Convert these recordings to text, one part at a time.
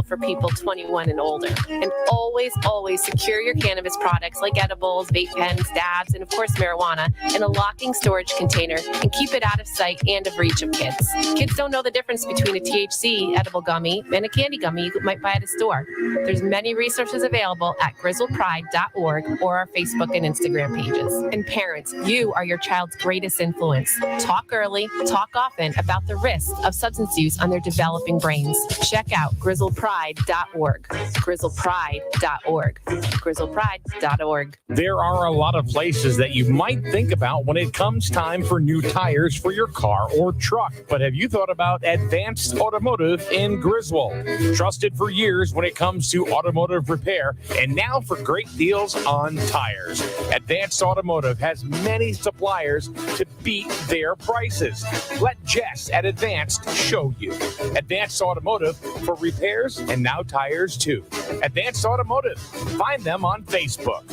for people 21 and older. And always secure your cannabis products like edibles, vape pens, dabs, and of course marijuana in a locking storage container and keep it out of sight and of reach of kids. Kids don't know the difference between a THC edible gummy and a candy gummy you might buy at a store. There's many resources available at grizzlepride.org or our Facebook and Instagram pages. And parents, you are your child's greatest influence. Talk early, talk often about the risks of substance use on their developing brains. Check out grizzlepride.org. grizzlepride.org. grizzlepride.org. There are a lot of places that you might think about when it comes time for new tires for your car or truck. But have you thought about Advanced Automotive in Griswold? Trusted for years when it comes to automotive repair, and now for great deals on tires. Advanced Automotive has many suppliers to beat their prices. Let Jess at Advanced show you. Advanced Automotive for repairs and now tires too. Advanced Automotive. Find them on Facebook.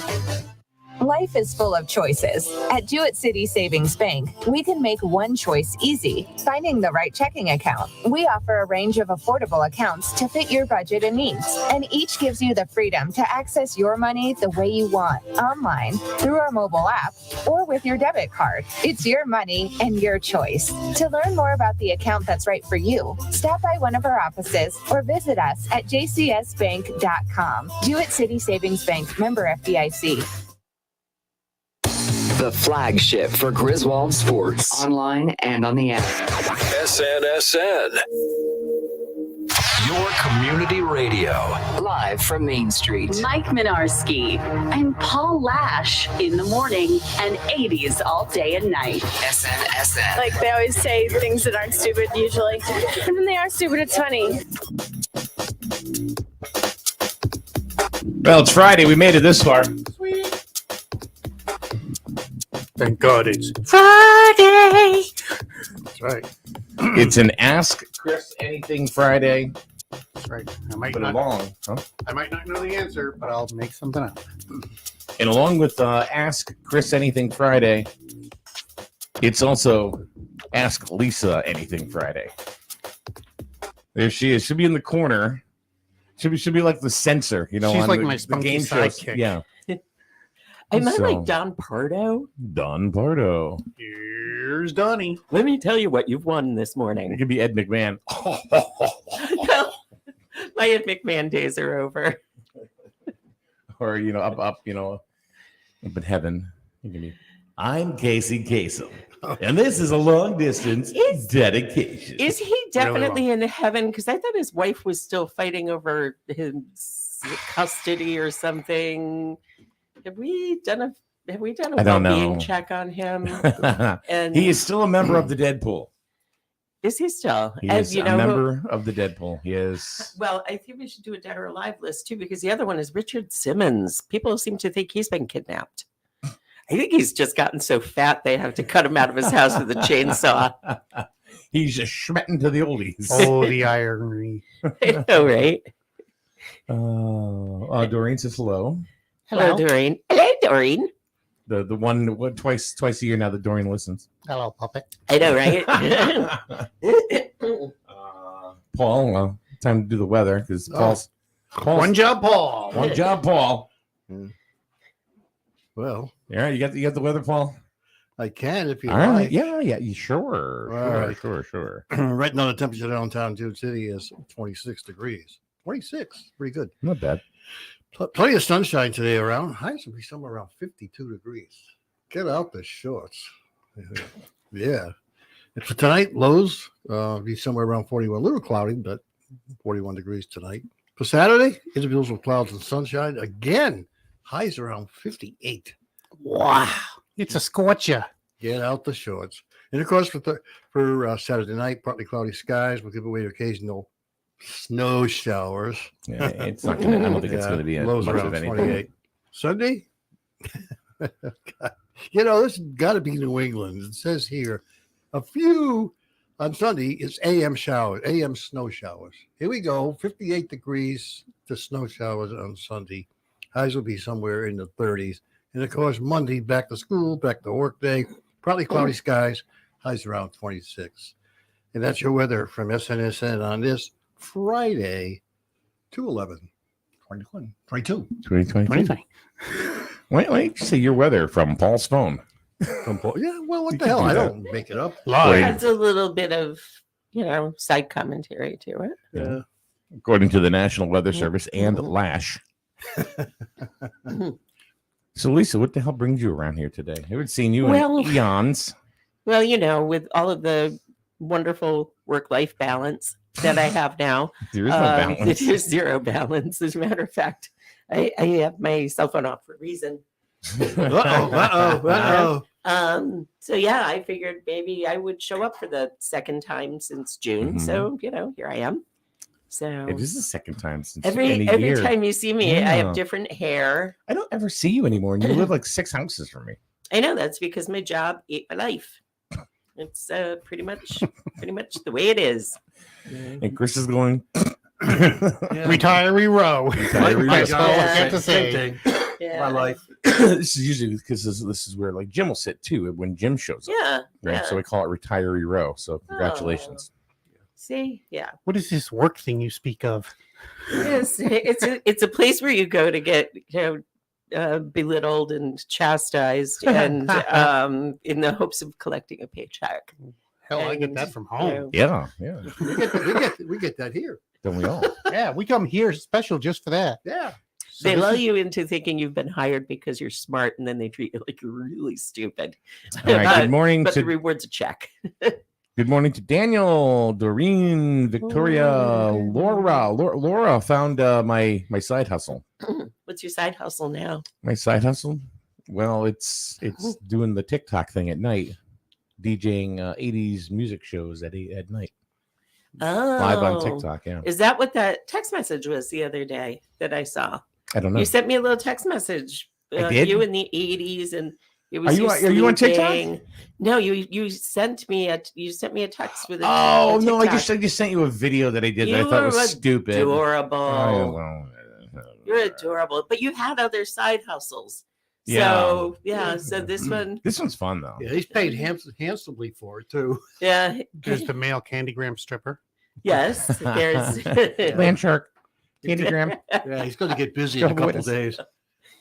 Life is full of choices. At Jewett City Savings Bank, we can make one choice easy, finding the right checking account. We offer a range of affordable accounts to fit your budget and needs, and each gives you the freedom to access your money the way you want, online, through our mobile app, or with your debit card. It's your money and your choice. To learn more about the account that's right for you, stop by one of our offices or visit us at jcsbank.com. Jewett City Savings Bank, member FDIC. The flagship for Griswold Sports, online and on the app. SNSN. Your community radio. Live from Main Street. Mike Minarski and Paul Lash in the morning and 80s all day and night. SNSN. Like they always say things that aren't stupid usually. And when they are stupid, it's funny. Well, it's Friday. We made it this far. Sweet. Thank God it's Friday. That's right. It's an Ask Chris Anything Friday. That's right. I might Been not know the answer, but I'll make something up. And along with Ask Chris Anything Friday, it's also Ask Lisa Anything Friday. There she is. She'll be in the corner. She'll be like the censor, you know. She's on like the, my the game shows. sidekick. Yeah. Am I like Don Pardo? Don Pardo. Here's Donnie. Let me tell you what you've won this morning. It could be Ed McMahon. My Ed McMahon days are over. Or, up in heaven. You can be, I'm Casey Kasem. And this is a long distance dedication. Is he definitely in heaven? Because I thought his wife was still fighting over his custody or something. Have we done a well-being check on him? And he is still a member of the Deadpool. Is he still? He is a member of the Deadpool. He is. Well, I think we should do a dead or alive list too, because the other one is Richard Simmons. People seem to think he's been kidnapped. I think he's just gotten so fat they have to cut him out of his house with a chainsaw. He's just schmetting to the oldies. Oh, the irony. I know, right? Doreen says hello. Hello, Doreen. Hello, Doreen. The one twice a year now that Doreen listens. Hello, puppet. I know, right? Paul, time to do the weather because Paul's one job, Paul. One job, Paul. Well, yeah, you got the weather, Paul. I can if you All like. right. Yeah, you sure. Right. Sure. Right now, the temperature downtown Jewett City is 26 degrees. 26, pretty good. Not bad. Plenty of sunshine today around. Highs will be somewhere around 52 degrees. Get out the shorts. Yeah. And for tonight, lows be somewhere around 41. A little cloudy, but 41 degrees tonight. For Saturday, intervals with clouds and sunshine. Again, highs around 58. Wow. It's a scorcher. Get out the shorts. And of course, for Saturday night, partly cloudy skies will give away to occasional snow showers. Yeah, it's not gonna. I don't think it's going to be lows much around of anything. 28. Sunday, this has got to be New England. It says here, a few on Sunday. It's AM showers, AM snow showers. Here we go. 58 degrees to snow showers on Sunday. Highs will be somewhere in the 30s. And of course, Monday, back to school, back to work day. Probably cloudy skies. Highs around 26. And that's your weather from SNSN on this Friday, 211. 21. 22. 2022. Why don't you say your weather from Paul's phone? Yeah, well, what You the can hell? do I that. don't make it up. It Live. has a little bit of, side commentary to it. Yeah. According to the National Weather Service and Lash. So, Lisa, what the hell brings you around here today? I haven't seen you Well- in eons. Well, with all of the wonderful work-life balance that I have now, There is no balance. there's zero balance. As a matter of fact, I have my cell phone off for a reason. Uh-oh. So yeah, I figured maybe I would show up for the second time since June. Mhm. So, here I am. So It is the second time since every year. time you see me, I Yeah. have different hair. I don't ever see you anymore, and you live like 6 houses from me. I know that's because my job ate my life. It's pretty much the way it is. And Chris is going. Retiree row. Retiree That's row. all I Yeah. have to say. Same thing. Yeah. My life. This is usually because this is where like Jim will sit too when Jim shows up. Yeah. Right. Yeah. So we call it retiree row. So congratulations. See, yeah. What is this work thing you speak of? It's a place where you go to get belittled and chastised, and in the hopes of collecting a paycheck. Hell, I get that from home. Yeah. We get that here. Don't we all? Yeah, we come here special just for that. Yeah. So They this lull is- you into thinking you've been hired because you're smart, and then they treat you like you're really stupid. All right. Good morning But the to reward's a check. good morning to Daniel, Doreen, Victoria, Oh, Laura. Laura found my side hustle. What's your side hustle now? My side hustle? Well, it's doing the TikTok thing at night, DJing 80s music shows at night, Oh, live on TikTok. Yeah, Is that what that text message was the other day that I saw? I don't know. You sent me a little text message. I did? You in the 80s, and it was Are you on TikTok? sleeping. No, you sent me a text with a Oh no, I TikTok. just sent you a video that I did that You I thought were was stupid. adorable. Oh, well, You're adorable, but you had other side hustles. Yeah. So so this one, this one's fun though. Yeah, he's paid handsomely for it too. yeah, There's the male Candygram stripper. yes, there's Land shark, Candygram. Yeah, he's going to get busy in a Go with couple us. days.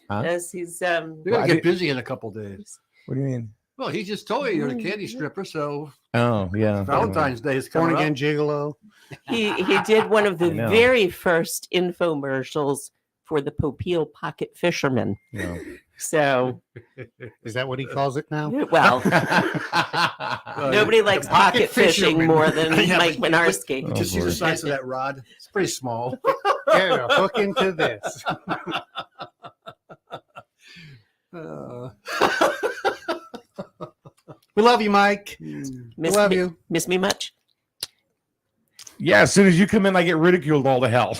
Huh? yes, he's They're Well, going I to get did- busy in a couple days. What do you mean? Well, he just told you you're a candy stripper, so Oh yeah, Valentine's Day is Born coming again up. gigolo. he did one of the I know. very first infomercials for the Popeil Pocket Fisherman. No. So, Is that what he calls it now? well, nobody likes pocket fishing fisherman. more than Yeah, Mike but- Minarski. Oh, Did you see the Lord. size of that rod? It's pretty small. Get a hook into this. We love you, Mike. We Miss love me, you. Miss me much? Yeah, as soon as you come in, I get ridiculed all to hell.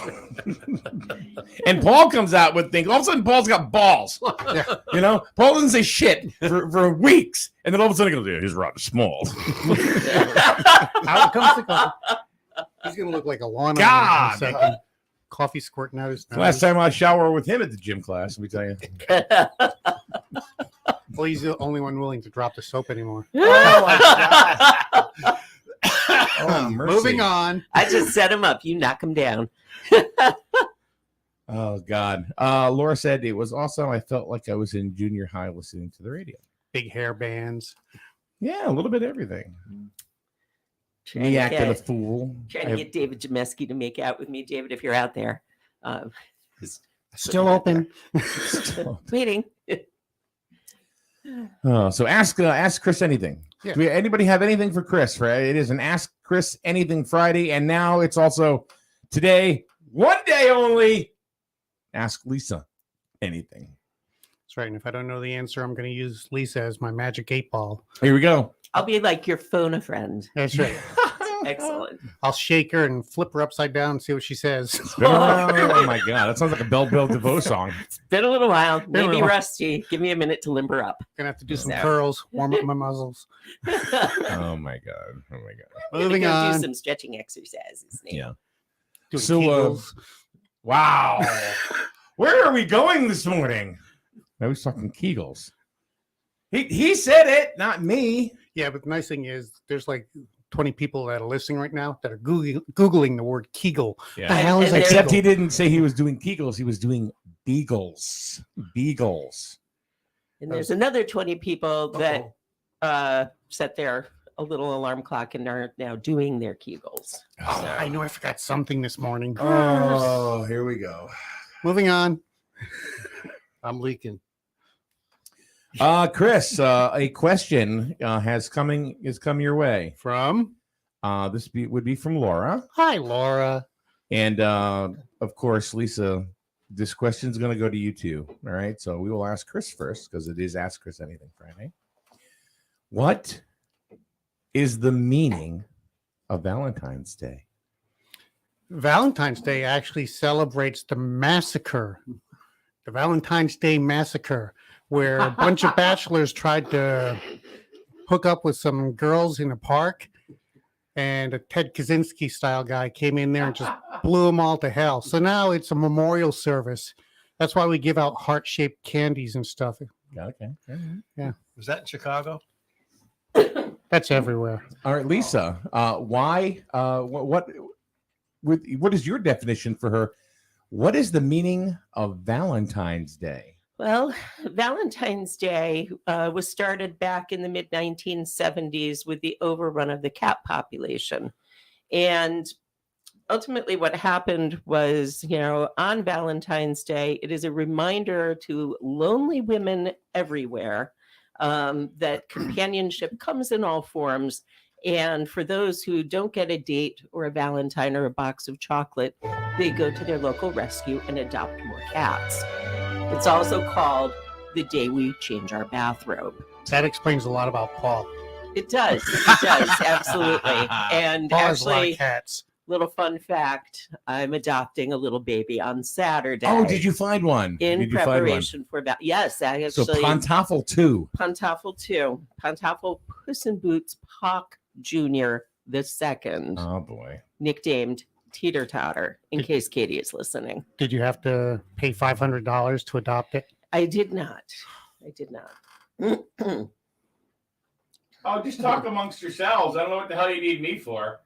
And Paul comes out with things. All of a sudden, Paul's got balls. You know, Paul doesn't say shit for weeks, and then all of a sudden he goes, "Yeah, his rod is small." How it comes to coffee. He's gonna look like a lawn in God. a second. Coffee squirting out his nose. Last time I shower with him at the gym class, let me tell you. Well, he's the only one willing to drop the soap anymore. Oh, mercy. Moving on. I just set him up. You knock him down. Oh God. Laura said it was awesome. I felt like I was in junior high listening to the radio. Big hair bands. Yeah, a little bit of everything. Trying Me to acting a get- fool. Trying to get David Jameski to make out with me. David, if you're out there. Still open. Waiting. Oh, so ask Chris anything. Yeah. Do anybody have anything for Chris? Right? It is an Ask Chris Anything Friday, and now it's also today, one day only. Ask Lisa anything. That's right. And if I don't know the answer, I'm going to use Lisa as my magic 8-ball. Here we go. I'll be like your phone a friend. That's right. Excellent. I'll shake her and flip her upside down and see what she says. Oh my God, that sounds like a Belle Bill DeVoe song. It's been a little while. a Maybe little while. rusty. Give me a minute to limber up. Gonna have to do some So- curls, warm up my muscles. Oh my God. Oh my God. Moving Do on. some stretching exercises. Nate. Yeah. Doing So, Kegels. Wow. Where are we going this morning? I was talking Kegels. He said it, not me. Yeah, but the nice thing is there's like 20 people that are listening right now that are Googling the word Kegel. Yeah. The hell is that? Except Kegel? he didn't say he was doing Kegels. He was doing Beagles. Beagles. And there's another 20 people that set their a little alarm clock and are now doing their Kegels. Oh, I know I forgot something this morning. Oh, here we go. Moving on. I'm leaking. Chris, a question is come your way from would be from Laura. Hi, Laura. And of course, Lisa, this question is going to go to you too. All right, so we will ask Chris first because it is Ask Chris Anything Friday. What is the meaning of Valentine's Day? Valentine's Day actually celebrates the massacre, the Valentine's Day massacre, where a bunch of bachelors tried to hook up with some girls in a park, and a Ted Kaczynski style guy came in there and just blew them all to hell. So now it's a memorial service. That's why we give out heart-shaped candies and stuff. Okay. Yeah. Was that in Chicago? That's everywhere. All right, Lisa. Why? What is your definition for her? What is the meaning of Valentine's Day? Well, Valentine's Day was started back in the mid-1970s with the overrun of the cat population. And ultimately what happened was, on Valentine's Day, it is a reminder to lonely women everywhere that companionship comes in all forms. And for those who don't get a date or a Valentine or a box of chocolate, they go to their local rescue and adopt more cats. It's also called the day we change our bathrobe. That explains a lot about Paul. It does. It does. Absolutely. And Paul has a lot actually, of cats. little fun fact, I'm adopting a little baby on Saturday. Oh, did you find one? In preparation for that. Yes, I actually. So Pantoffel 2. Pantoffel 2. Pantoffel Puss in Boots Pock Jr. the second. Oh, boy. Nicknamed Teeter Totter, in case Katie is listening. Did you have to pay $500 to adopt it? I did not. Oh, just talk amongst yourselves. I don't know what the hell you need me for.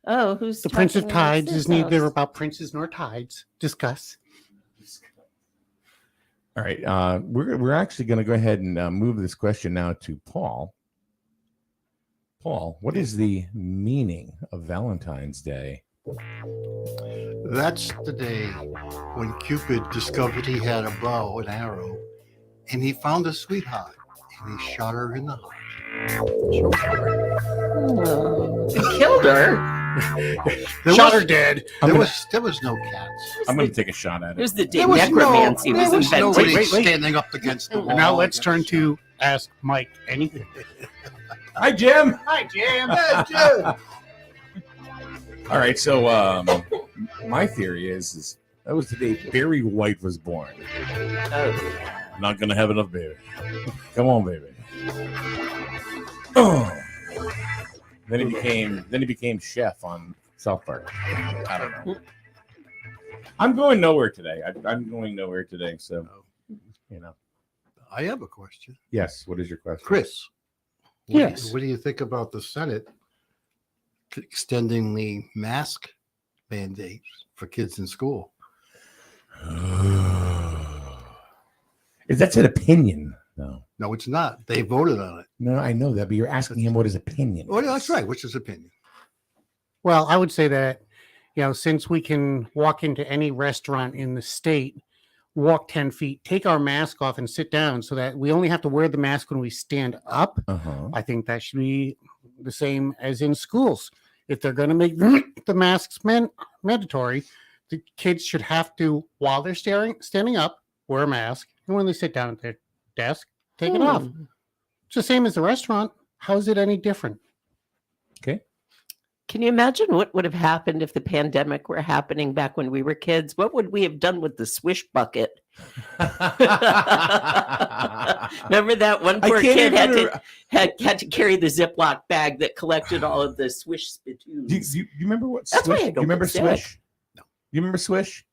Oh, who's The Prince of talking Tides amongst is neither themselves? about princes nor tides. Discuss. All right. We're actually going to go ahead and move this question now to Paul. Paul, what is the meaning of Valentine's Day? That's the day when Cupid discovered he had a bow and arrow, and he found a sweetheart, and he shot her in the heart. He killed her. Shot her dead. There was no cats. I'm going to take a shot at It it. was the day There was necromancy was there was invented. nobody Wait. standing up against the wall. Now let's turn to Ask Mike Anything. Hi, Jim. Hi, Jim. Yeah, Jim. All right. So my theory is that was the day Barry White was born. Oh. I'm not going to have enough, baby. Come on, baby. Oh. Then he became chef on South Park. I don't know. I'm going nowhere today. I'm going nowhere today. So, I have a question. yes. What is your question, Chris. Yes. What do you think about the Senate extending the mask mandates for kids in school? That's an opinion, though. No, it's not. They voted on it. No, I know that, but you're asking him what his opinion. Oh, is. yeah, that's right. What's his opinion? Well, I would say that, since we can walk into any restaurant in the state, walk 10 feet, take our mask off and sit down so that we only have to wear the mask when we stand up. Uh-huh. I think that should be the same as in schools. If they're going to make the masks mandatory, the kids should have to, while they're standing up, wear a mask. And when they sit down at their desk, take it off. It's the same as the restaurant. How is it any different? Okay. Can you imagine what would have happened if the pandemic were happening back when we were kids? What would we have done with the swish bucket? Remember that one poor kid had to carry the Ziploc bag that collected all of the swish spittoons. Do you remember what That's Swish? why I Do don't you remember get sick. Swish? No. You remember Swish?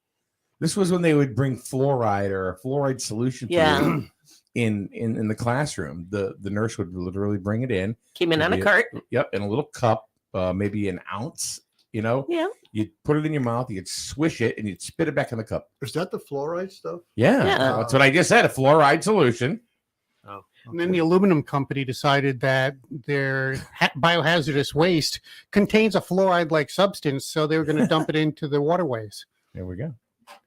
This was when they would bring fluoride or a fluoride solution to Yeah. you in the classroom. The nurse would literally bring it in. Came in on a cart. Yep, in a little cup, maybe an ounce. You know, Yeah. You'd put it in your mouth, you'd swish it, and you'd spit it back in the cup. Is that the fluoride stuff? Yeah. That's what I just said. A fluoride solution. Oh. And then the aluminum company decided that their biohazardous waste contains a fluoride-like substance, so they were going to dump it into the waterways. There we go.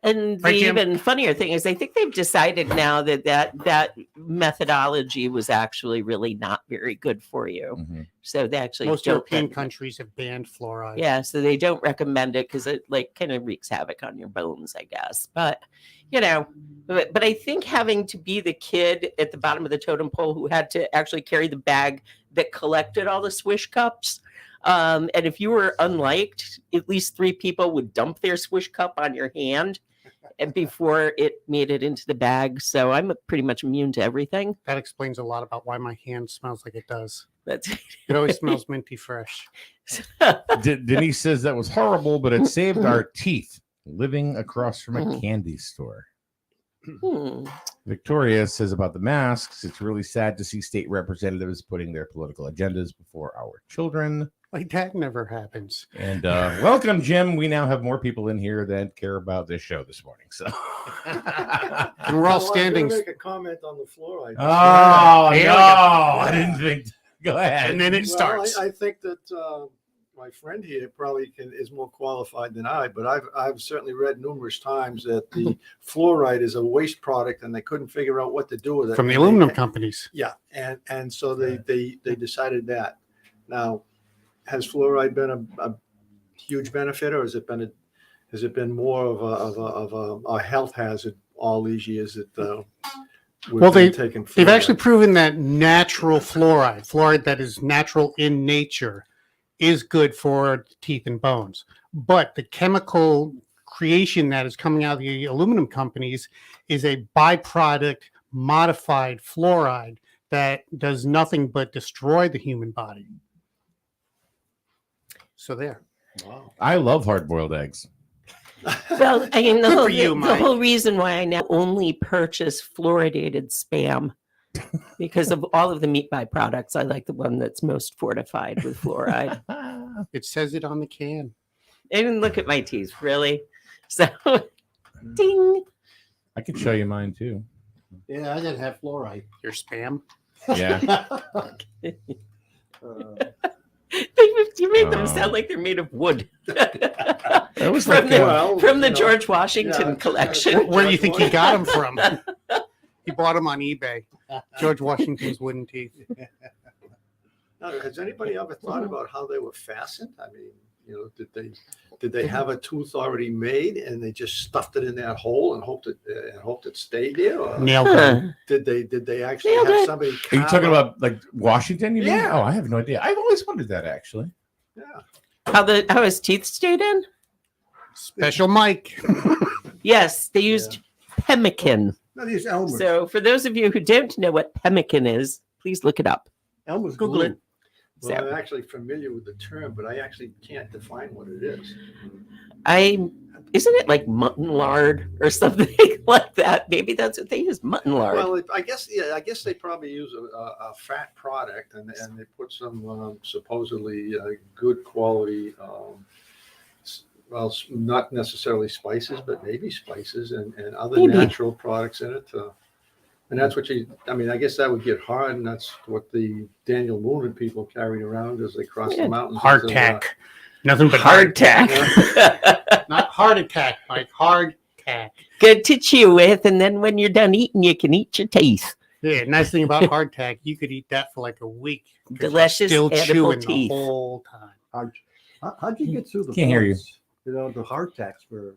And the Right, Jim? even funnier thing is, I think they've decided now that methodology was actually really not very good for you. Mm-hmm. So they actually Most don't European countries have banned fluoride. Yeah, so they don't recommend it because it like kind of wreaks havoc on your bones, I guess. But you know, but I think having to be the kid at the bottom of the totem pole who had to actually carry the bag that collected all the swish cups. And if you were unliked, at least 3 people would dump their swish cup on your hand and before it made it into the bag. So I'm pretty much immune to everything. That explains a lot about why my hand smells like it does. That's It always smells minty fresh. Denise says that was horrible, but it saved our teeth living across from a candy store. Victoria says about the masks, it's really sad to see state representatives putting their political agendas before our children. Like that never happens. And welcome, Jim. We now have more people in here that care about this show this morning. So And we're all standing. Make a comment on the fluoride. Oh, no, I didn't think. Go ahead. And then it starts. I think that my friend here probably is more qualified than I, but I've certainly read numerous times that the fluoride is a waste product and they couldn't figure out what to do with it. From the aluminum companies. Yeah, and so they decided that. Now, has fluoride been a huge benefit, or has it been more of a health hazard all these years that they've actually proven that natural fluoride that is natural in nature, is good for teeth and bones. But the chemical creation that is coming out of the aluminum companies is a byproduct modified fluoride that does nothing but destroy the human body. So there. Wow. I love hard-boiled eggs. Well, I mean, the Mike. whole reason why I now only purchase fluoridated Spam, because of all of the meat byproducts, I like the one that's most fortified with fluoride. It says it on the can. I didn't look at my teeth, really. So, ding. I can show you mine too. Yeah, I didn't have fluoride. Your Spam. Yeah. You made them sound like they're made of wood. That was from like the George Washington collection. Where do you think he got them from? He bought them on eBay. George Washington's wooden teeth. Now, has anybody ever thought about how they were fastened? I mean, did they have a tooth already made and they just stuffed it in that hole and hoped it stayed there? Or Nailed it. Did they actually have somebody? Are you talking about like Washington? You mean? Yeah. Oh, I have no idea. I've always wondered that actually. Yeah. How his teeth stayed in? Special mic. Yes, they used pemmican. No, these Elmer's. So for those of you who don't know what pemmican is, please look it up. Elmer's Google it. Well, I'm actually familiar with the term, but I actually can't define what it is. Isn't it like mutton lard or something like that? Maybe that's what they use, mutton lard. Well, I guess they probably use a fat product and they put some supposedly good quality, well, not necessarily spices, but maybe spices and other natural products in it. And that's what I guess that would get hard, and that's what the Daniel Wounded people carried around as they crossed the mountains. Hardtack. Nothing but hardtack. Not heart attack, like hardtack. Good to chew with, and then when you're done eating, you can eat your teeth. Yeah, nice thing about hardtack, you could eat that for like a week. Delicious, Still edible chewing teeth. the whole time. How'd you get through the Can't hear you. The hardtacks were.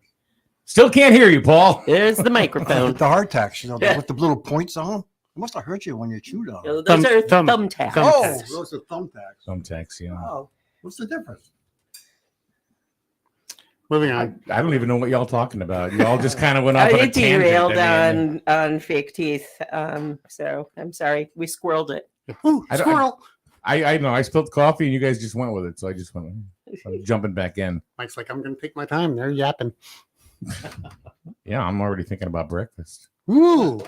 Still can't hear you, Paul. There's the microphone. The hardtacks, with the little points on them. It must have hurt you when you chewed on them. Those are thumbtacks. Oh, those are thumbtacks. Thumbtacks, yeah. Oh, what's the difference? Moving on. I don't even know what y'all talking about. Y'all just kind of went off on a It tangent. derailed I mean, on fake teeth. So I'm sorry. We squirreled it. Ooh, I don't- squirrel. I know I spilled coffee and you guys just went with it, so I just went. I'm jumping back in. Mike's like, I'm going to take my time. They're yapping. Yeah, I'm already thinking about breakfast. Ooh,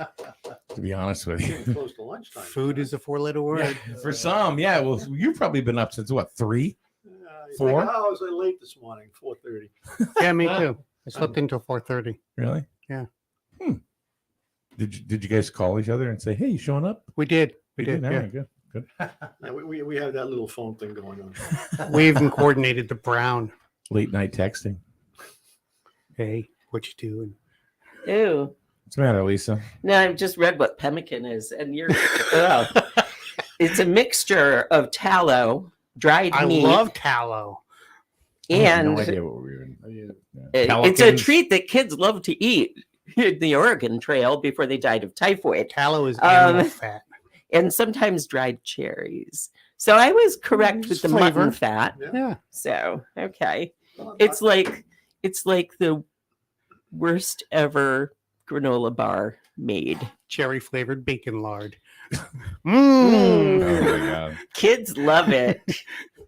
To be honest with you, Close to lunchtime. food is a 4-letter word. for some, yeah. Well, you've probably been up since what 3? 4? Oh, I was late this morning, 4:30. Yeah, me too. I slept until 4:30. Really? Yeah. Did you guys call each other and say, "Hey, you showing up?" We did. We You did. All Yeah. right, good. Good. Yeah, we have that little phone thing going on. We even coordinated the Brown. Late night texting. Hey, what you doing? Ew. What's the matter, Lisa? No, I've just read what pemmican is, and you're. It's a mixture of tallow, dried I meat. love tallow. I have And no idea what we were in. it's a treat that kids love to eat in the Oregon Trail before they died of typhoid. Tallow is animal fat. And sometimes dried cherries. So I was correct with the flavor. mutton fat. Yeah. So okay, it's like the worst ever granola bar made. Cherry flavored bacon lard. Oh my god! Kids love it.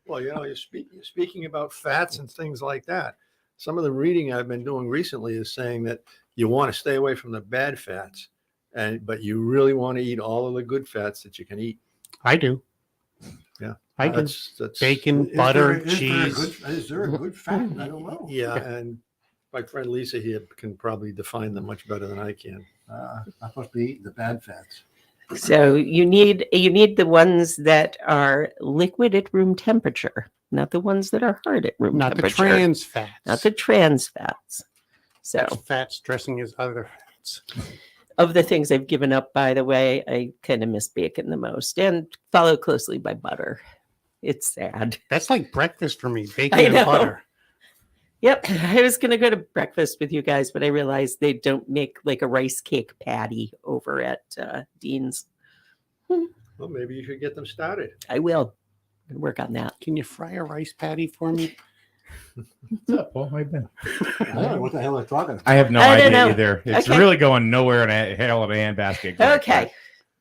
Well, you're speaking about fats and things like that. Some of the reading I've been doing recently is saying that you want to stay away from the bad fats, but you really want to eat all of the good fats that you can eat. I do. Yeah, I do. That's Bacon, butter, cheese. Is there a good fat? I don't know. Yeah, and my friend Lisa here can probably define them much better than I can. I'm supposed to be eating the bad fats. So you need the ones that are liquid at room temperature, not the ones that are hard at room Not temperature. the trans fats. Not the trans fats. So That's fats dressing as other fats. of the things I've given up, by the way, I kind of miss bacon the most, and followed closely by butter. It's sad. That's like breakfast for me. I Bacon and know. butter. Yep, I was gonna go to breakfast with you guys, but I realized they don't make like a rice cake patty over at Dean's. Well, maybe you should get them started. I will work on that. Can you fry a rice patty for me? What's up, Paul? How you been? I don't know what the hell they're talking about. I have no I don't idea know. either. It's Okay. really going nowhere in a hell of a handbasket. Okay,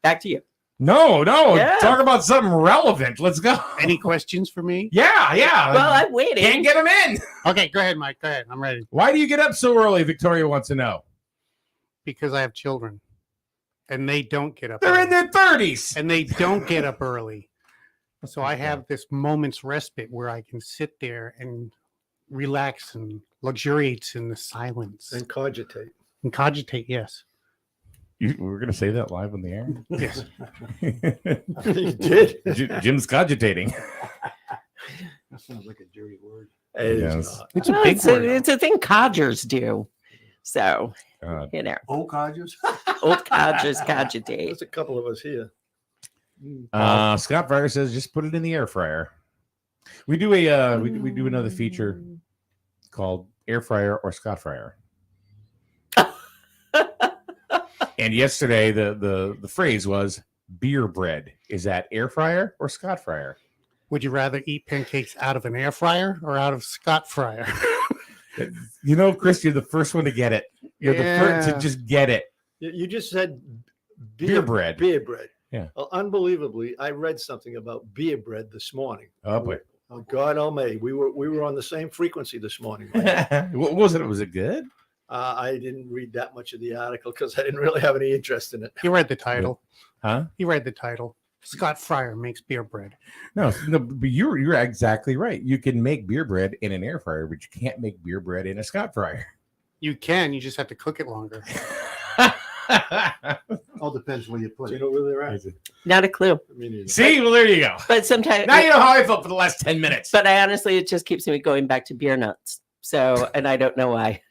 back to you. No. Yeah. Talk about something relevant. Let's go. Any questions for me? Yeah. Well, I'm waiting. Can't get them in. Okay, go ahead, Mike. Go ahead. I'm ready. Why do you get up so early? Victoria wants to know. Because I have children. And they don't get up They're early. in their 30s. And they don't get up early. So I have this moment's respite where I can sit there and relax and luxuriate in the silence. And cogitate. And cogitate, yes. We're going to say that live on the air? Yes. You did. Jim's cogitating. That sounds like a dirty word. It is Yes. not. It's a Well, big word. it's a thing codgers do. So, God. you know, Old codgers? old codgers cogitate. There's a couple of us here. Scott Fryer says just put it in the air fryer. We do a we do another feature called Air Fryer or Scott Fryer. And yesterday the phrase was beer bread. Is that air fryer or Scott Fryer? Would you rather eat pancakes out of an air fryer or out of Scott fryer? You know, Chris, you're the first one to get it. You're the first to Yeah. just get it. You just said Beer bread. Beer bread. Yeah. Well, unbelievably, I read something about beer bread this morning. Oh boy. Oh, God almighty. We were on the same frequency this morning. What was it? Was it good? I didn't read that much of the article because I didn't really have any interest in it. You read the title. Huh? You read the title. Scott Fryer makes beer bread. No, but you're exactly right. You can make beer bread in an air fryer, but you can't make beer bread in a Scott fryer. You can. You just have to cook it longer. All depends where you put Do it. you know where they're at? Not a clue. I mean, See, well, there you go. But sometimes, Now you know how I felt for the last 10 minutes. but I honestly, it just keeps me going back to beer nuts. So, and I don't know why.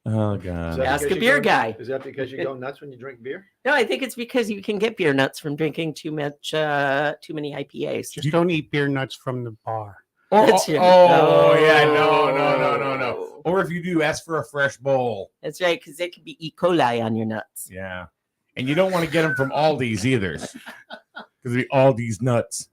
Oh is God. that Ask because a you beer go- guy. Is that because you go nuts when you drink beer? No, I think it's because you can get beer nuts from drinking too many IPAs. Just don't eat beer nuts from the bar. That's it. Yeah, no. Or if you do, ask for a fresh bowl. That's right, because there could be E. coli on your nuts. Yeah. And you don't want to get them from Aldi's either. Because it'd be Aldi's nuts.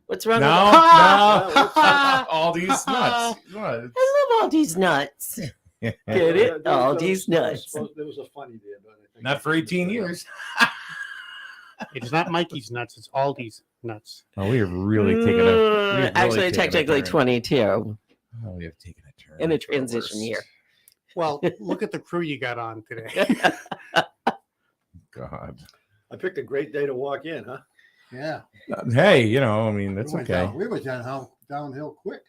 What's wrong No, with Aldi's nuts. What? I love all these nuts. Get it? All these nuts. There was a funny there, but I think Not for 18 years. It's not Mikey's nuts. It's Aldi's nuts. Oh, we have really taken a. Actually, technically 22 Oh, we have taken a turn. in a for the transition worse. year. Well, look at the crew you got on today. God. I picked a great day to walk in, huh? Yeah. Hey, I mean, that's okay. We went downhill quick.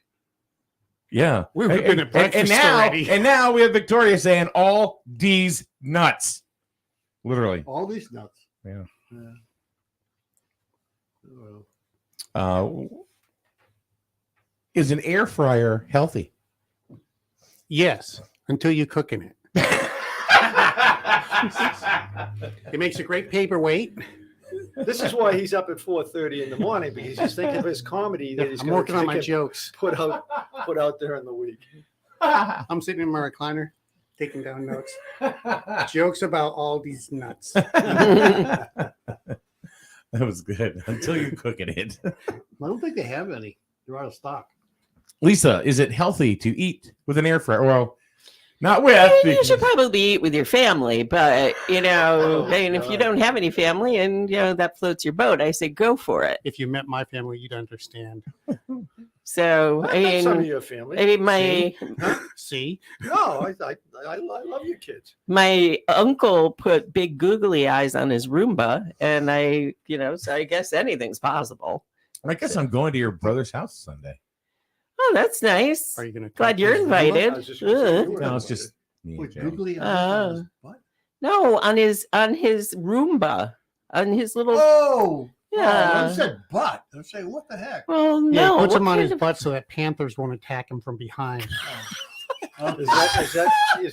Yeah. We've been at breakfast already. And now we have Victoria saying all these nuts. Literally. All these nuts. Yeah. Well. Is an air fryer healthy? Yes, until you cook in it. It makes a great paperweight. This is why he's up at 4:30 in the morning, because he's thinking of his comedy that he's I'm working on my jokes. Put out there in the week. I'm sitting in my recliner, taking down notes. Jokes about all these nuts. That was good. Until you cook in it. I don't think they have any. They're out of stock. Lisa, is it healthy to eat with an air fryer? Well, not with. You should probably eat with your family, but if you don't have any family and that floats your boat, I say go for it. If you met my family, you'd understand. So some of your family. I mean, See? No, I love your kids. My uncle put big googly eyes on his Roomba, and so I guess anything's possible. I guess I'm going to your brother's house Sunday. Oh, that's nice. Are you going to? Glad you're invited. No, it's just me and With Jay. googly eyes. No, on his Roomba, on his little. Oh. Yeah. I said butt. I say, what the heck? Well, Yeah, no. he puts what him on kind his of- butt so that panthers won't attack him from behind. Is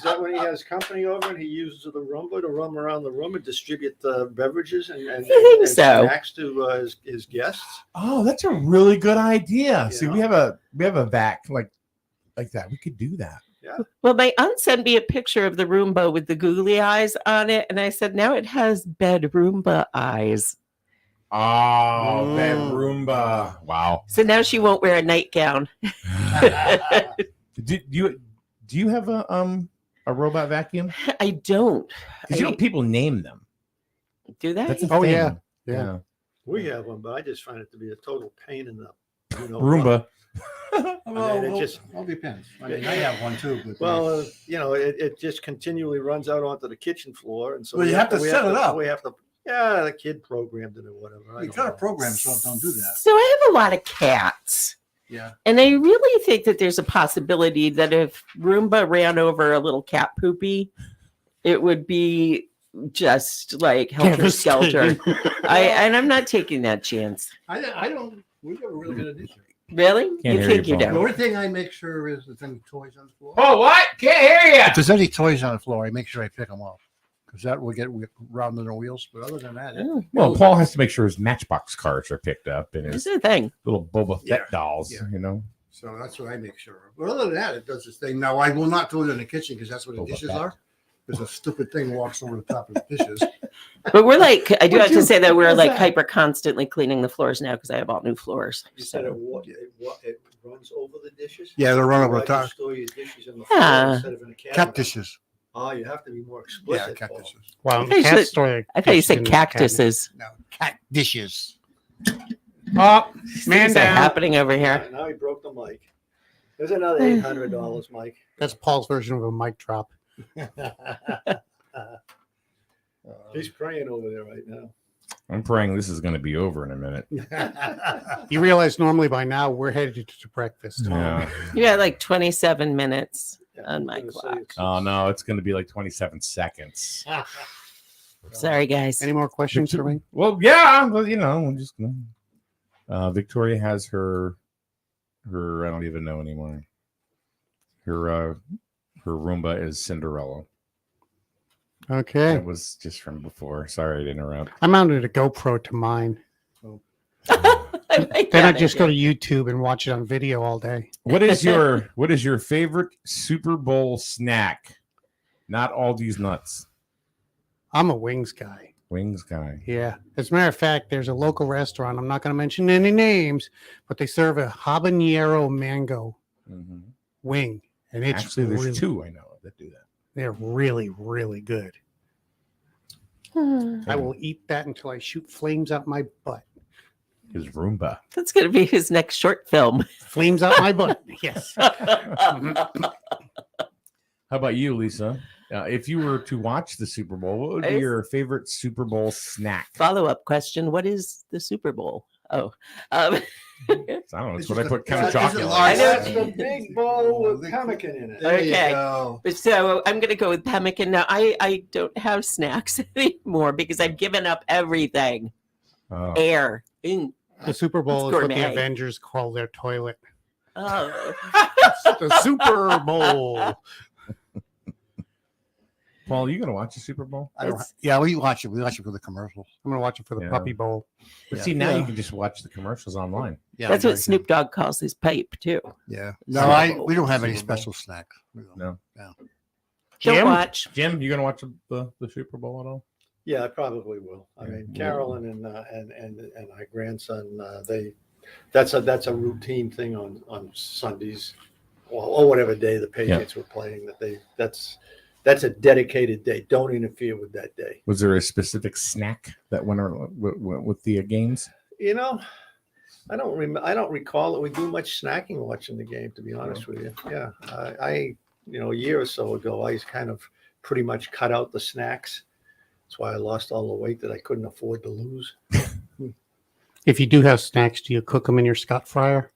that when he has company over and he uses the Roomba to roam around the room and distribute the beverages and snacks to his guests? Oh, that's a really good idea. See, we have a vac like that. We could do that. Yeah. Well, my aunt sent me a picture of the Roomba with the googly eyes on it, and I said, now it has bed Roomba eyes. Oh, that Roomba. Wow. So now she won't wear a nightgown. Do you have a robot vacuum? I don't. Because people name them. Do they? That's a Oh, thing. yeah. We have one, but I just find it to be a total pain in the Roomba. It all depends. I mean, I have one too. But it just continually runs out onto the kitchen floor, and so Well, you have to set it up. We have to. Yeah, the kid programmed it or whatever. You got to program stuff. Don't do that. So I have a lot of cats. Yeah. And I really think that there's a possibility that if Roomba ran over a little cat poopy, it would be just like helter skelter. And I'm not taking that chance. I don't. We've got a really good addition. Really? Can't You hear think you, you Paul. The don't? only thing I make sure is if there's any toys on the floor. Oh, what? Can't hear you. If there's any toys on the floor, I make sure I pick them up. Because that will get round in the wheels. But other than that, Well, Paul has to make sure his Matchbox cards are picked up and It's his a thing. little Boba Fett Yeah. dolls, Yeah. So that's what I make sure of. But other than that, it does its thing. Now, I will not do it in the kitchen because that's where the Boba dishes Fett. are. There's a stupid thing walks over the top of the dishes. But we're like, I do Would have to you- say that we're what's like that? hyper constantly cleaning the floors now because I have all new floors. You said So. it runs over the dishes. Yeah, they'll run over Why the do you top. store your dishes in the floor Yeah. instead of in a cabinet? Cat dishes. Oh, you have to be more Yeah, explicit. cat Paul. dishes. Well, I thought you cat said- store. I thought you dishes in said the cabinet. cactuses. No, cat dishes. Oh, Things man are down. happening over here. Now he broke the mic. There's another $800, Mike. That's Paul's version of a mic drop. He's praying over there right now. I'm praying this is going to be over in a minute. You realize normally by now we're headed to breakfast. Yeah. You got like 27 minutes Yeah, on I'm my gonna say clock. it's- Oh, no, it's going to be like 27 seconds. Sorry, guys. Any more questions for me? Well, yeah. Well, we're just going to. Victoria has her, I don't even know anymore. Her Roomba is Cinderella. Okay. It was just from before. Sorry to interrupt. I mounted a GoPro to mine. like Then I that just go idea. to YouTube and watch it on video all day. What is your favorite Super Bowl snack? Not all these nuts. I'm a wings guy. Wings guy. Yeah. As a matter of fact, there's a local restaurant. I'm not going to mention any names, but they serve a habanero mango Mm-hmm. wing. And it's Actually, there's really, two I know of that do that. They're really, really good. I will eat that until I shoot flames out my butt. His Roomba. That's going to be his next short film. Flames out my butt. Yes. How about you, Lisa? If you were to watch the Super Bowl, what would be your favorite Super Bowl snack? Follow-up question: what is the Super Bowl? Oh, I don't know. It's what I put count That's chocolate. the big bowl with pemmican in it. Okay, so I'm going to go with pemmican. Now, I don't have snacks anymore because I've given up everything. Air. The Super Bowl is what the gourmet. Avengers call their toilet. Oh. The Super Bowl. Paul, you gonna watch the Super Bowl? Yeah, we watch it. We watch it for the commercials. I'm gonna watch it for the Puppy Bowl. But see, now you can just watch the commercials online. Yeah, That's what Snoop Dogg calls his pipe too. Yeah. No, we don't have any special snacks. No. Don't watch. Jim, you gonna watch the Super Bowl at all? Yeah, I probably will. I mean, Carolyn and my grandson, that's a routine thing on Sundays, or whatever day the Patriots were playing. That's a dedicated day. Don't interfere with that day. Was there a specific snack that went with the games? You know, I don't recall that we do much snacking watching the game. To be honest with you, yeah, a year or so ago, I kind of pretty much cut out the snacks. That's why I lost all the weight that I couldn't afford to lose. If you do have snacks, do you cook them in your Scott fryer?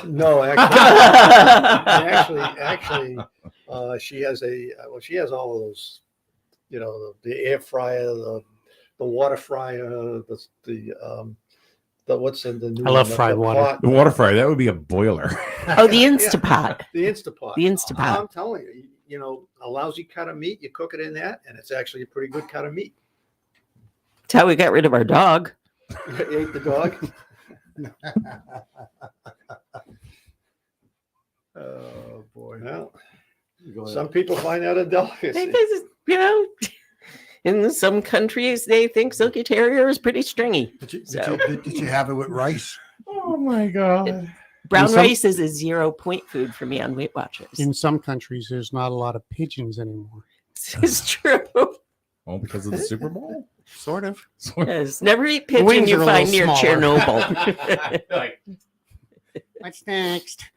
No, actually, she has she has all of those, the air fryer, the water fryer, the what's in the new. I love fried water. The water fryer, that would be a boiler. Oh, the Instapot. The Instapot. The Instapot. I'm telling you, a lousy cut of meat, you cook it in that, and it's actually a pretty good cut of meat. That's how we got rid of our dog. You ate the dog. Oh boy! Well, some people find that a delicacy. Because, in some countries they think Silky Terrier is pretty stringy. Did you have it with rice? Oh my God! Brown rice is a 0 point food for me on Weight Watchers. In some countries, there's not a lot of pigeons anymore. It's true. Well, because of the Super Bowl? Sort of. Yes, never eat pigeon you find near Chernobyl. What's next?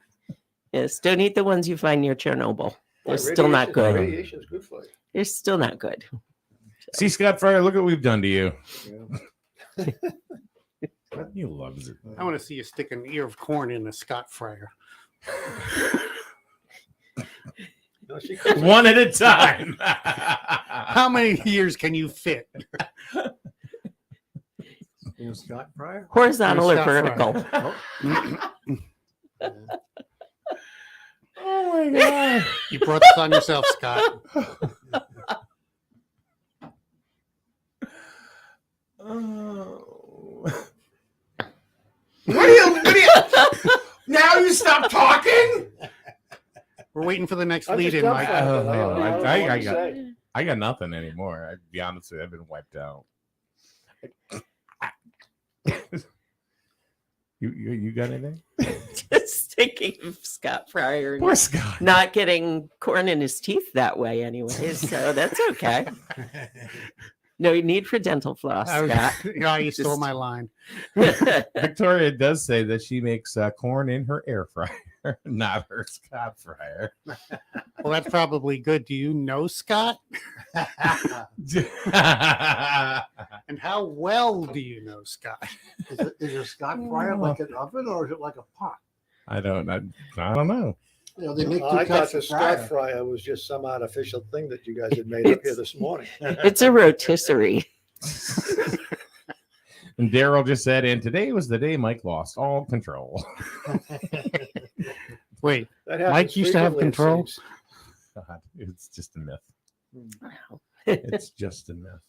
Yes, don't eat the ones you find near Chernobyl. They're still not good. Radiation is good for you. They're still not good. See, Scott Fryer, look what we've done to you. Yeah. He loves it. I want to see you stick an ear of corn in a Scott fryer. No, one at a time. How many years can you fit? Scott Fryer? Horizontal or vertical? Oh my God. You brought this on yourself, Scott. What do you now you stop talking? We're waiting for the next lead in, Mike. I got nothing anymore. I'd be honest with you, I've been wiped out. You got anything? Just thinking of Scott Fryer. Poor Scott. Not getting corn in his teeth that way anyway, so that's okay. No need for dental floss, Scott. Yeah, you stole my line. Victoria does say that she makes corn in her air fryer, not her Scott fryer. Well, that's probably good. Do you know Scott? And how well do you know Scott? Is your Scott fryer like an oven or is it like a pot? I don't know. They make I thought the Scott fryer was just some artificial thing that you guys had made up here this morning. It's a rotisserie. And Daryl just said, and today was the day Mike lost all control. Wait, Mike used to have control? God, it's just a myth. It's just a myth.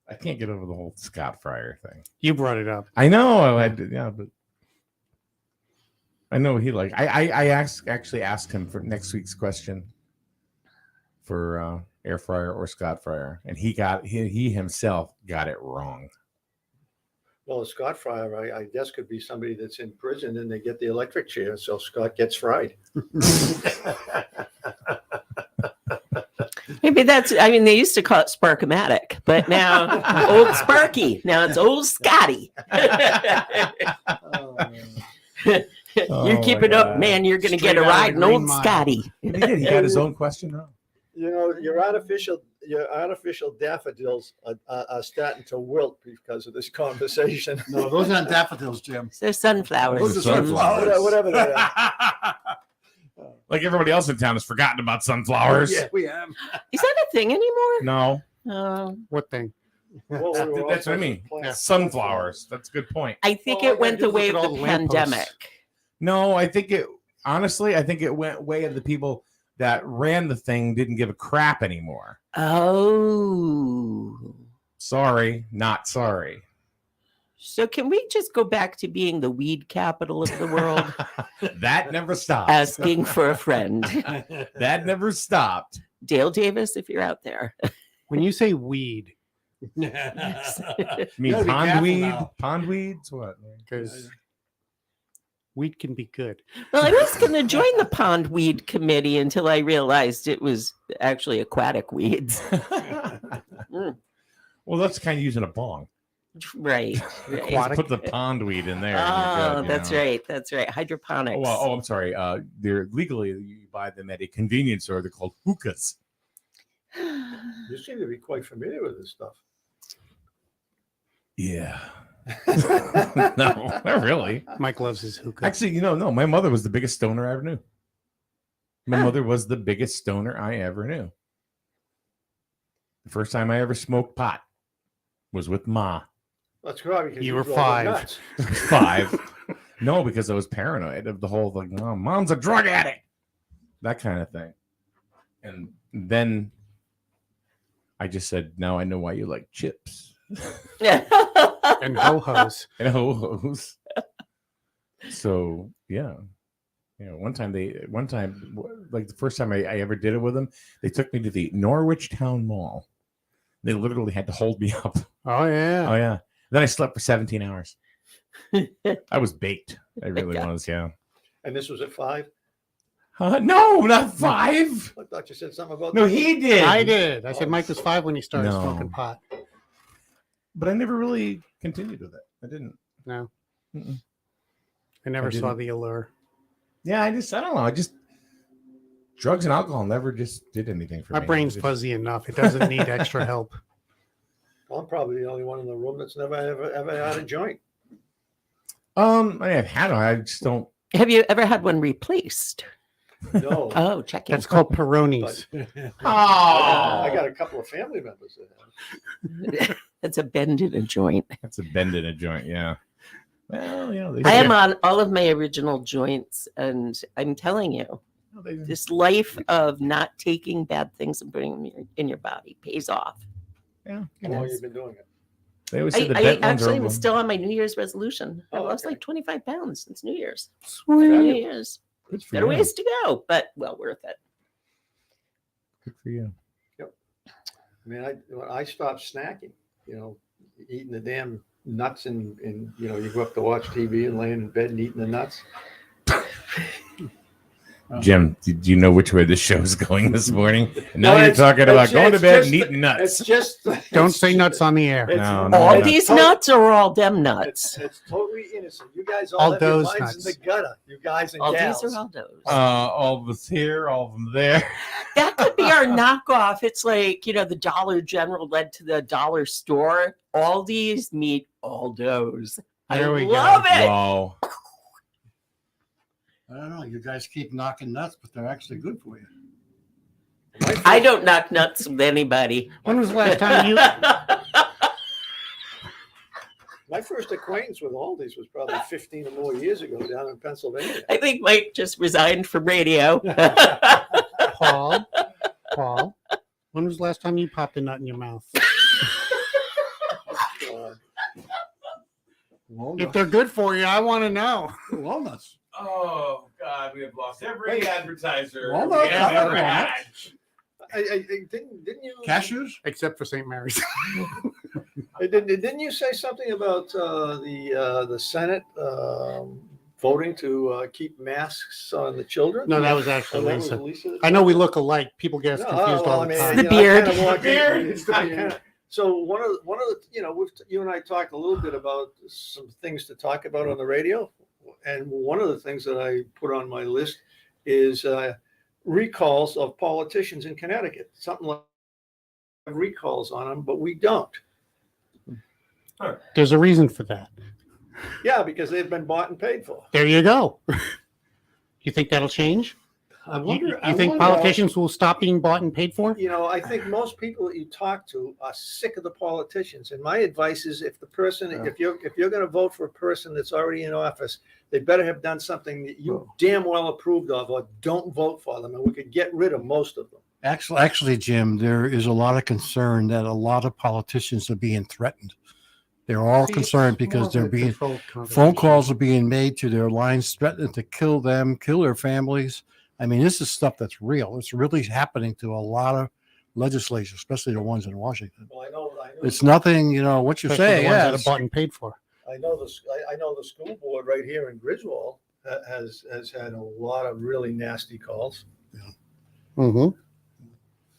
I can't get over the whole Scott fryer thing. You brought it up. I know. But I know he I actually asked him for next week's question for air fryer or Scott fryer, and he himself got it wrong. Well, a Scott fryer, I guess, could be somebody that's in prison and they get the electric chair, so Scott gets fried. Maybe they used to call it Sparkomatic, but now old Sparky. Now it's old Scotty. You keep it up, man. You're going to get a ride, and old Scotty. He did. He got his own question wrong. You know, your artificial daffodils are starting to wilt because of this conversation. No, those aren't daffodils, Jim. They're sunflowers. Those are sunflowers. Whatever they are. Like everybody else in town has forgotten about sunflowers. Yeah, we have. Is that a thing anymore? No. What thing? Well, That's what I mean. Sunflowers. That's a good point. I think it went the way of the pandemic. No, I think it went way of the people that ran the thing didn't give a crap anymore. Oh. Sorry, not sorry. So can we just go back to being the weed capital of the world? That never stopped. Asking for a friend. That never stopped. Dale Davis, if you're out there. When you say weed, you mean pondweed? Pondweeds? What? Because weed can be good. Well, I was going to join the pondweed committee until I realized it was actually aquatic weeds. Well, that's kind of using a bong. Right. Just put the pondweed in there. Oh, that's right. That's right. Hydroponics. Oh, I'm sorry. They're legally, you buy them at a convenience store. They're called hookahs. You seem to be quite familiar with this stuff. Yeah. No, not really. Mike loves his hookah. Actually, no. My mother was the biggest stoner I ever knew. My mother was the biggest stoner I ever knew. The first time I ever smoked pot was with Ma. That's right. Because you were 5. 5. No, because I was paranoid of the whole like, oh, Mom's a drug addict, that kind of thing. And then I just said, now I know why you like chips. And ho-hos. And ho-hos. So yeah. One time, like the first time I ever did it with them, they took me to the Norwich Town Mall. They literally had to hold me up. Oh yeah. Then I slept for 17 hours. I was baked. I really was. Yeah. And this was at 5? No, not 5. I thought you said something about. No, he did. I did. I said Mike was 5 when he started smoking pot. But I never really continued with it. I didn't. No. Mm-mm. I never saw the allure. Yeah, I don't know. Drugs and alcohol never just did anything for me. My brain's fuzzy enough. It doesn't need extra help. Well, I'm probably the only one in the room that's never ever had a joint. I have had one. I just don't. Have you ever had one replaced? No. Oh, check it. That's called Peronis. I got a couple of family members that have. That's a bend in a joint. That's a bend in a joint. Yeah. Well, I am on all of my original joints, and I'm telling you, this life of not taking bad things and putting them in your body pays off. Yeah. How long have you been doing it? They always say the I bent ones actually are was still on my New Year's resolution. I lost okay. like 25 pounds since New Year's. Sweet. New Year's. Good for Got a you. ways to go, but well worth it. Good for you. Yep. I mean, when I stopped snacking, eating the damn nuts and you go up to watch TV and laying in bed and eating the nuts. Jim, do you know which way this show is going this morning? And now you're talking about going to bed and eating nuts. It's just Don't say nuts on the air. No, All no. these nuts are all them nuts. It's totally innocent. You guys All all have your those minds nuts. in the gutter. You guys and All gals. these are all those. All of us here, all of them there. That could be our knockoff. It's like, the Dollar General led to the dollar store. All these meet all those. There we go. love it. Wow. I don't know. You guys keep knocking nuts, but they're actually good for you. I don't knock nuts with anybody. When was the last time you? My first acquaintance with all these was probably 15 or more years ago down in Pennsylvania. I think Mike just resigned from radio. Paul. When was the last time you popped a nut in your mouth? Walnuts. If they're good for you, I want to know. Walnuts. Oh, God, we have lost every advertiser. Walnuts. we have ever had. Didn't you? Cashews. Except for St. Mary's. Didn't you say something about the Senate voting to keep masks on the children? No, that was actually Oh, that was Lisa. I know we look alike. People get us confused all the time. The beard. It's the beard. So one of the you and I talked a little bit about some things to talk about on the radio. and one of the things that I put on my list is recalls of politicians in Connecticut. Something like recalls on them, but we don't. There's a reason for that. Yeah, because they've been bought and paid for. There you go. You think that'll change? I wonder, you think politicians will stop being bought and paid for? You know, I think most people that you talk to are sick of the politicians. And my advice is, if the person, if you're going to vote for a person that's already in office, they better have done something that you damn well approved of, or don't vote for them, and we could get rid of most of them. Actually, Jim, there is a lot of concern that a lot of politicians are being threatened. They're all concerned because they're being phone calls are being made to their lines, threatening to kill them, kill their families. I mean, this is stuff that's real. It's really happening to a lot of legislatures, especially the ones in Washington. Well, I know It's nothing, you know, what you're saying. Yeah, that are bought and paid for. I know the school board right here in Griswold has had a lot of really nasty calls. Yeah. Mm-hmm.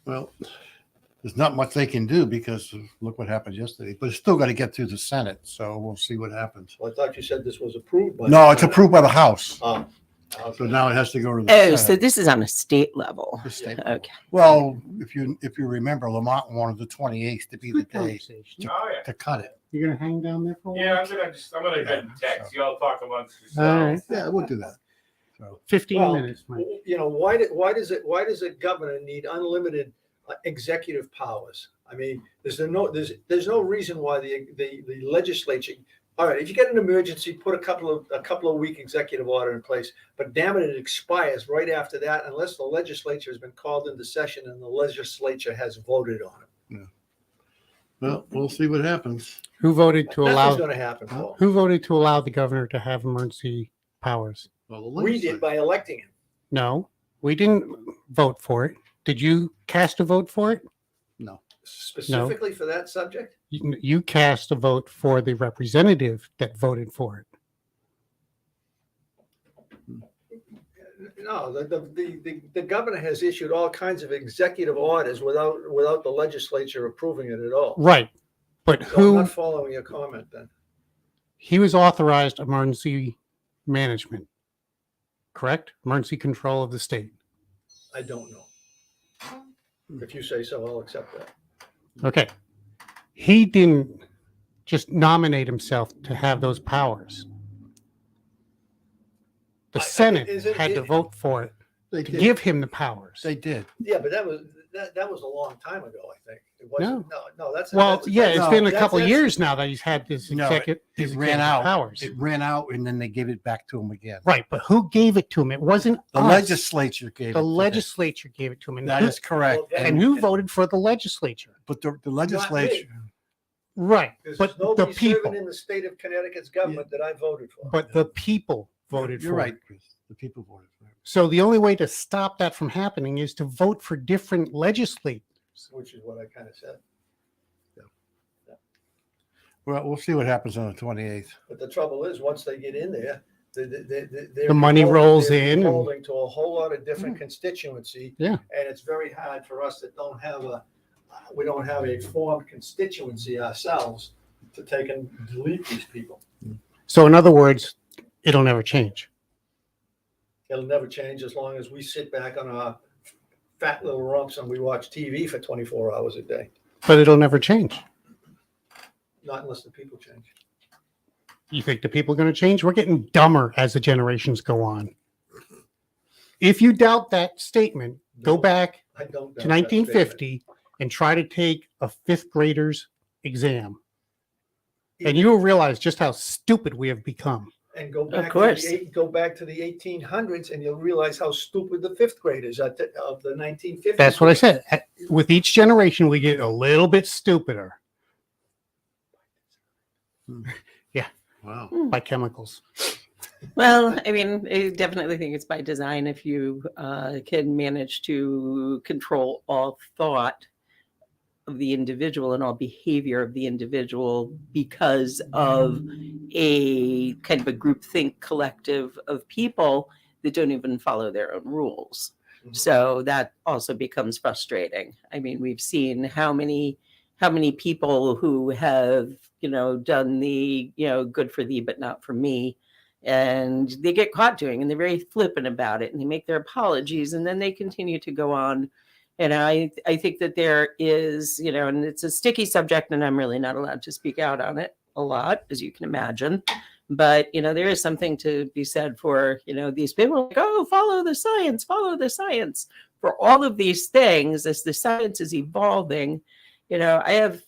Well, there's not much they can do because look what happened yesterday. But it's still got to get through the Senate, so we'll see what happens. Well, I thought you said this was approved by. No, it's approved by the House. Okay. So now it has to go to the Oh, Senate. so this is on a state level. The state Okay. Well, if you remember, Lamont wanted the 28th to be the day to cut it. You're gonna hang down there for a while? Yeah, I'm gonna head and text. Y'all talk amongst All right. yourselves. Yeah, we'll do that. So 15 minutes, Mike. You know, why does a governor need unlimited executive powers? I mean, there's no reason why the legislature. All right, if you get an emergency, put a couple of week executive order in place. But damn it expires right after that unless the legislature has been called into session and the legislature has voted on it. Yeah. Well, we'll see what happens. Who voted to allow? Nothing's going to happen, Paul. Who voted to allow the governor to have emergency powers? Well, We did by electing him. No, we didn't vote for it. Did you cast a vote for it? No. Specifically for that subject? You cast a vote for the representative that voted for it. No, the governor has issued all kinds of executive orders without the legislature approving it at all. Right. But So I'm who not following your comment then. he was authorized emergency management, correct? Emergency control of the state. I don't know. If you say so, I'll accept that. Okay. He didn't just nominate himself to have those powers. The Senate had to vote for it to give him the powers. They did. Yeah, but that was a long time ago, I think. It wasn't. No, that's it's been a couple of years now that he's had this executive It ran out. powers. It ran out, and then they gave it back to him again. Right, but who gave it to him? It wasn't The us. legislature gave it. The to him. legislature gave it to him. And That who- is correct. And who voted for the legislature? But the legislature. Right, There's but the nobody people. serving in the state of Connecticut's government that I voted for. But the people voted You're for right, it. Chris. The people voted for it. So the only way to stop that from happening is to vote for different legislators. Which is what I kind of said. Well, we'll see what happens on the 28th. But the trouble is, once they get in there, The money rolls in and- holding to a whole lot of different constituency. Yeah. And it's very hard for us that we don't have a formed constituency ourselves to take and delete these people. So in other words, it'll never change. It'll never change as long as we sit back on our fat little rumps and we watch TV for 24 hours a day. But it'll never change. Not unless the people change. You think the people are going to change? We're getting dumber as the generations go on. If you doubt that statement, go back I don't. to 1950 and try to take a fifth grader's exam. And you will realize just how stupid we have become. And go back, course. go back to the 1800s, and you'll realize how stupid the fifth graders of the 1950s. That's what I said. With each generation, we get a little bit stupider. Yeah. Wow. By chemicals. Well, I mean, I definitely think it's by design if you can manage to control all thought of the individual and all behavior of the individual because of a kind of a groupthink collective of people that don't even follow their own rules. So that also becomes frustrating. I mean, we've seen how many people who have, done the, good for thee, but not for me. and they get caught doing, and they're very flippant about it, and they make their apologies, and then they continue to go on. And I think that there is, and it's a sticky subject, and I'm really not allowed to speak out on it a lot, as you can imagine. But, there is something to be said for, these people like, oh, follow the science, for all of these things as the science is evolving. I have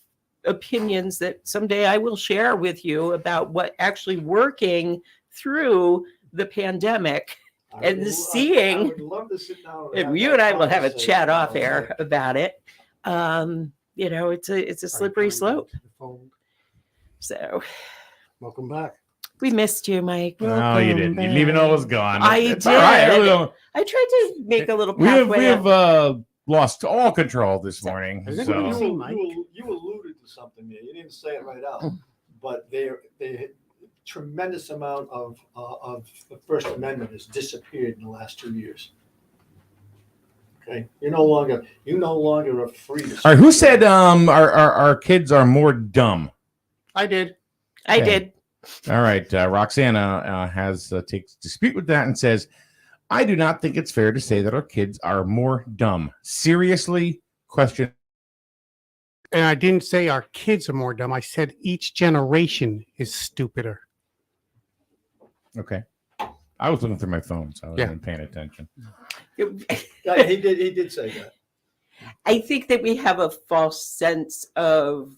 opinions that someday I will share with you about what actually working through the pandemic and seeing. I would love to sit down and you and I will have a chat off air about it. It's a slippery slope. So, welcome back. We missed you, Mike. No, you didn't. You didn't even know I was gone. I It's did. all right. I really don't- I tried to make a little We pathway. have lost all control this morning. Has So. anybody seen Mike? You alluded to something there. You didn't say it right out, but they tremendous amount of the First Amendment has disappeared in the last 2 years. Okay, you're no longer are free. To All right, who said our kids are more dumb? I did. I did. All right, Roxana takes dispute with that and says, I do not think it's fair to say that our kids are more dumb. Seriously? Question. And I didn't say our kids are more dumb. I said each generation is stupider. Okay. I was looking through my phone, so I wasn't paying attention. Yeah, he did say that. I think that we have a false sense of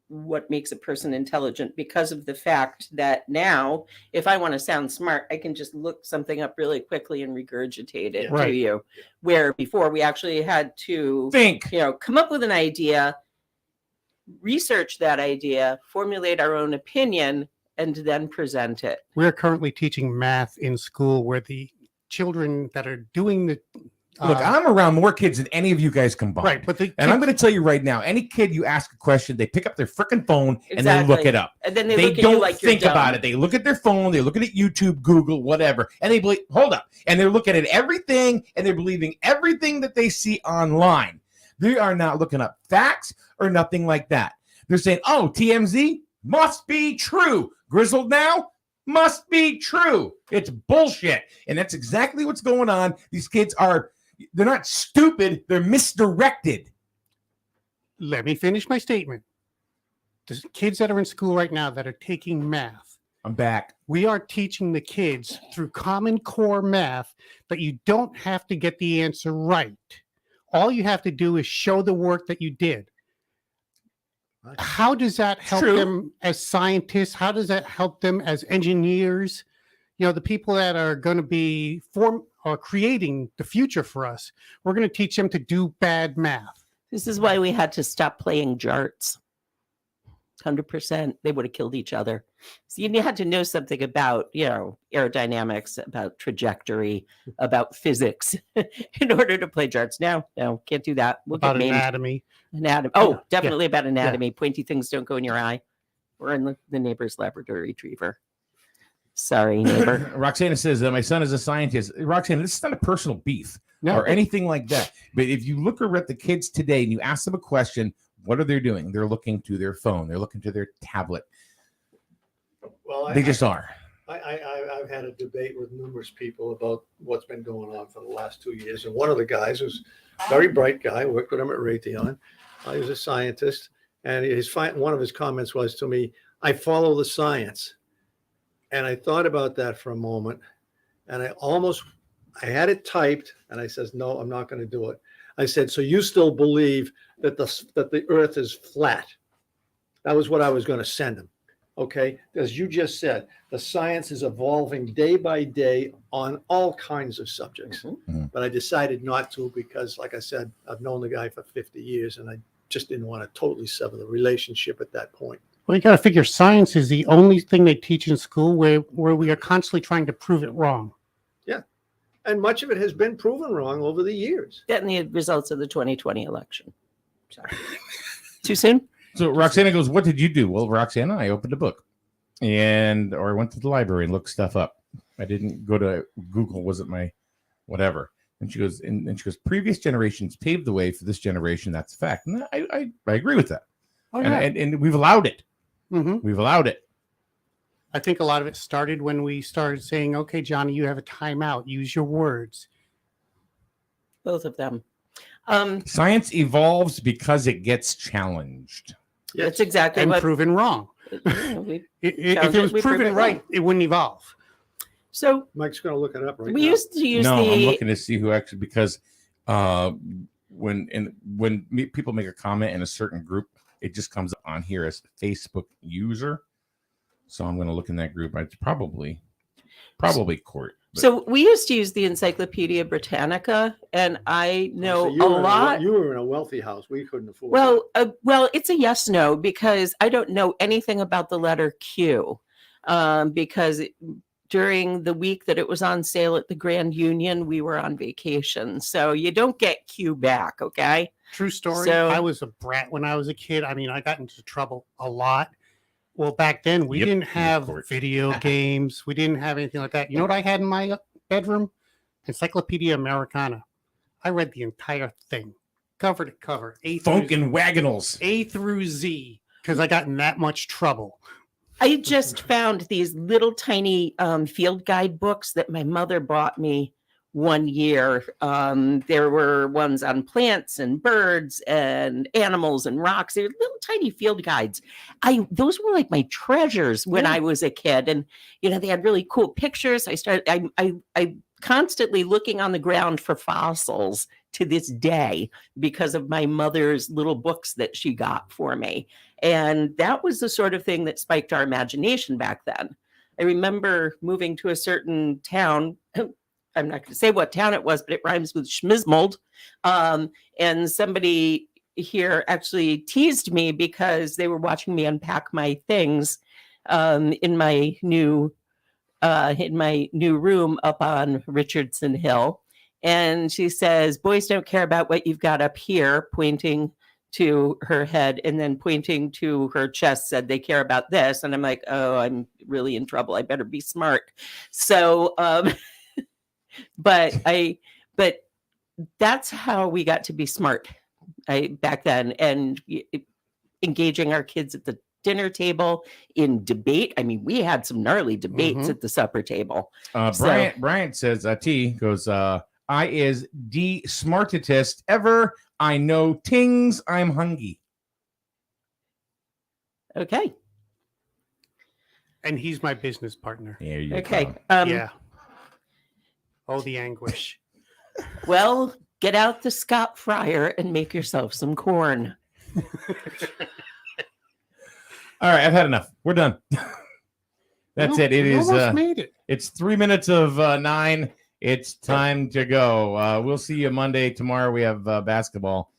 what makes a person intelligent because of the fact that now, if I want to sound smart, I can just look something up really quickly and regurgitate it to you. Where before we actually had to think, come up with an idea, research that idea, formulate our own opinion, and then present it. We're currently teaching math in school where the children that are doing the Look, I'm around more kids than any of you guys combined. Right, but and I'm going to tell you right now, any kid you ask a question, they pick up their freaking phone and they look it up. And then they look at don't you like you're think dumb. about it. They look at their phone, they're looking at YouTube, Google, whatever, and they believe, hold up, and they're looking at everything, and they're believing everything that they see online. They are not looking up facts or nothing like that. They're saying, oh, TMZ must be true. Grizzled now? Must be true. It's bullshit. And that's exactly what's going on. These kids they're not stupid. They're misdirected. Let me finish my statement. The kids that are in school right now that are taking math. I'm back. We are teaching the kids through Common Core math that you don't have to get the answer right. All you have to do is show the work that you did. How does that help them as scientists? How does that help them as engineers? The people that are going to be creating the future for us, we're going to teach them to do bad math. This is why we had to stop playing jarts. 100%. They would have killed each other. So you had to know something about, aerodynamics, about trajectory, about physics in order to play jarts. No, can't do that. We'll About get maimed. anatomy. Oh, definitely about anatomy. Pointy things don't go in your eye. We're in the neighbor's Labrador Retriever. Sorry, neighbor. Roxana says that my son is a scientist. Roxana, this is not a personal beef or anything like that. But if you look at the kids today and you ask them a question, what are they doing? They're looking to their phone. They're looking to their tablet. Well, they just are. I've had a debate with numerous people about what's been going on for the last 2 years. And one of the guys who's a very bright guy, worked with him at Raytheon. He was a scientist. And one of his comments was to me, I follow the science. And I thought about that for a moment. And I had it typed. And I says, no, I'm not going to do it. I said, so you still believe that the earth is flat? That was what I was going to send him. Okay, as you just said, the science is evolving day by day on all kinds of subjects. Mm-hmm. But I decided not to because, like I said, I've known the guy for 50 years and I just didn't want to totally sever the relationship at that point. Well, you got to figure science is the only thing they teach in school where we are constantly trying to prove it wrong. Yeah. And much of it has been proven wrong over the years. Getting the results of the 2020 election. Sorry. Too soon? So Roxana goes, what did you do? Well, Roxana, I opened a book or I went to the library and looked stuff up. I didn't go to Google. Wasn't my whatever. And she goes, previous generations paved the way for this generation. That's a fact. And I agree with that. Oh, yeah. And we've allowed it. Mm-hmm. We've allowed it. I think a lot of it started when we started saying, okay, Johnny, you have a timeout. Use your words. Both of them. Science evolves because it gets challenged. That's exactly and what proven wrong. If it was proven right, it wouldn't evolve. So Mike's going to look it up right now. we used to use I'm the looking to see who actually, because when people make a comment in a certain group, it just comes on here as Facebook user. So I'm going to look in that group. It's probably Court. But. So we used to use the Encyclopedia Britannica, and I know So a lot. You were in a wealthy house. We couldn't afford. Well, it's a yes no because I don't know anything about the letter Q, because during the week that it was on sale at the Grand Union, we were on vacation, so you don't get Q back. Okay. True story. So, I was a brat when I was a kid. I mean, I got into trouble a lot. Well, back then we didn't have video games. We didn't have anything like that. You know what I had in my bedroom? Encyclopedia Americana. I read the entire thing, cover to cover. Funk and Wagonals. A through Z, because I got in that much trouble. I just found these little tiny field guide books that my mother bought me one year. There were ones on plants and birds and animals and rocks. They were little tiny field guides. Those were like my treasures when I was a kid. And, they had really cool pictures. I constantly looking on the ground for fossils to this day because of my mother's little books that she got for me. And that was the sort of thing that spiked our imagination back then. I remember moving to a certain town. I'm not going to say what town it was, but it rhymes with schmizmold. And somebody here actually teased me because they were watching me unpack my things in my new room up on Richardson Hill. And she says, boys don't care about what you've got up here, pointing to her head, and then pointing to her chest said they care about this. And I'm like, oh, I'm really in trouble. I better be smart. So, but that's how we got to be smart back then, and engaging our kids at the dinner table in debate. I mean, we had some gnarly debates at the supper table. Bryant says, T goes, I is the smartest ever. I know tings. I'm hungry. Okay. And he's my business partner. There you okay. go. Yeah. Oh, the anguish. Well, get out the Scott fryer and make yourself some corn. All right, I've had enough. We're done. That's it. It is. Made it. It's 3 minutes of 9. It's time to go. We'll see you Monday. Tomorrow we have basketball.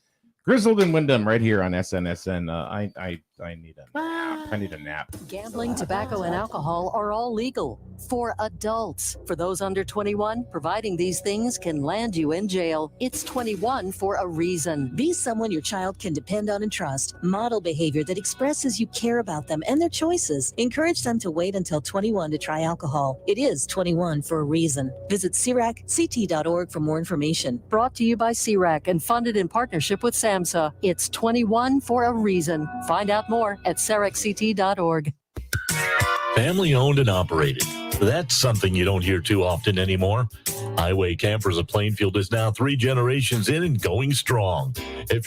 Grizzled and Wyndham right here on SNSN. I need a nap. Gambling, tobacco, and alcohol are all legal for adults. For those under 21, providing these things can land you in jail. It's 21 for a reason. Be someone your child can depend on and trust. Model behavior that expresses you care about them and their choices. Encourage them to wait until 21 to try alcohol. It is 21 for a reason. Visit CIRACCT.org for more information. Brought to you by CIRAC and funded in partnership with SAMHSA. It's 21 for a reason. Find out more at CIRACCT.org. Family owned and operated. That's something you don't hear too often anymore. Highway Campers of Plainfield is now 3 generations in and going strong.